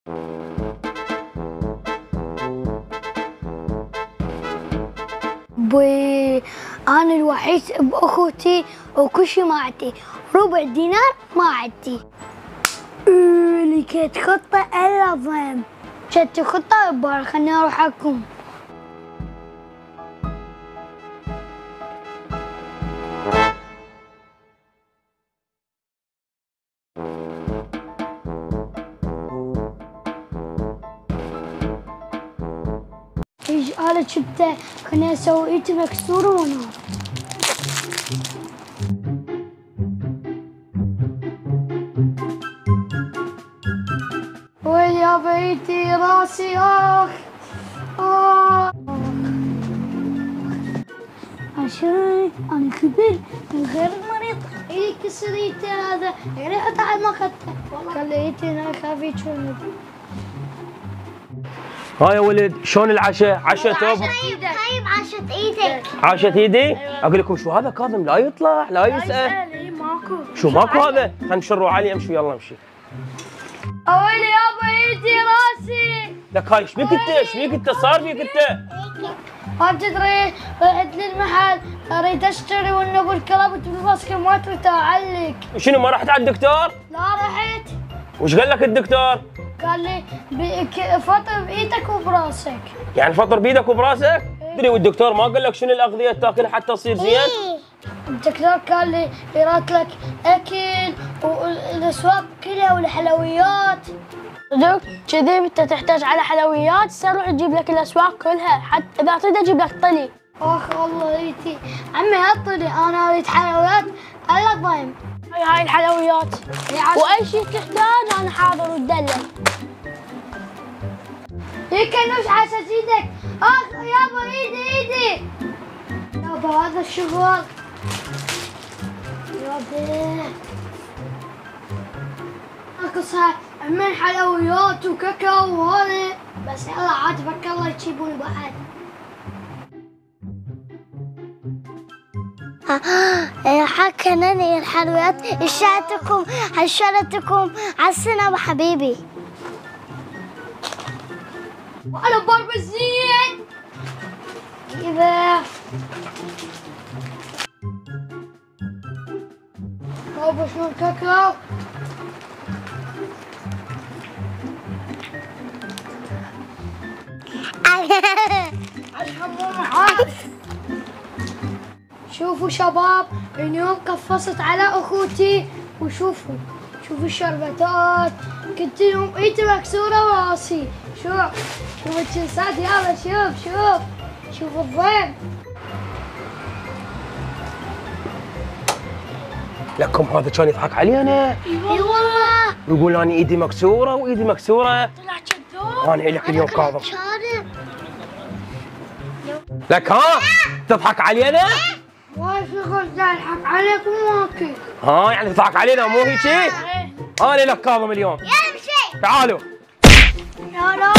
بي انا الوحيد باخوتي وكل شيء ما عندي، ربع دينار ما عندي. اللي كانت خطة الا ضيم، كانت خطة يبا خليني اروح احكم. ايش قالت شبته خليني اسوي ايدي مكسورة وانام. ويل يا بيتي راسي اخ عشان انا كبير من غير المريض ايدي كسريتي هذا يعني حتى على ما اخذته والله خليتي انا خافيت شنو. ها يا ولد شلون العشاء؟ عشاء توب؟ طيب عاشت ايدك. عاشت ايدي؟ اقول لكم شو هذا كاظم لا يطلع لا يسأل. اي ماكو. شو ماكو هذا؟ خلينا نشروا علي امشي يلا امشي. اويلي يابا ايدي راسي. لك هاي ايش بيك انت؟ ايش بيك انت؟ صار فيك انت؟ ما تدري رحت للمحل اريد اشتري والنبو الكلاب بالباسكت ما تريد اعلق. شنو ما رحت عند الدكتور؟ لا رحت. وش قال لك الدكتور؟ قال لي فطر بايدك وبراسك. يعني فطر بايدك وبراسك؟ تدري والدكتور ما قال لك شنو الاغذيه تاكلها حتى تصير زين؟ الدكتور قال لي يرات لك اكل والاسواق كلها والحلويات. صدق كذي انت تحتاج على حلويات روح تجيب لك الاسواق كلها حتى اذا تريد اجيب لك طلي. اخ والله ريتي عمي هالطلي انا اريد حلويات الا ضايم. هاي الحلويات واي شيء تحتاج انا حاضر وتدلل. هيك نوش عاشت ايدك. اخ يابا ايدي يابا هذا الشغل يابا اكو صار عمين حلويات وكاكاو وهذا بس يلا عاجبك الله يجيبوني بعد. حكنني الحلويات شرتكم على السنة حبيبي. وانا بربزين كذا بابا شو الكاكاو. شوفوا شباب اليوم قفصت على اخوتي وشوفوا الشربتات كنت يوم ايدي مكسوره وراسي. شوف الجنسات يلا شوف الضيم. لكم هذا كان يضحك علي انا. اي والله. ويقول انا ايدي مكسوره وايدي مكسوره. طلع كذاب. انا لك اليوم كاظم. لك ها تضحك علي انا؟ ما شغل اضحك عليك وماكل. ها يعني تضحك علينا مو هيك؟ انا لك كاظم اليوم. يلا امشي. تعالوا. لا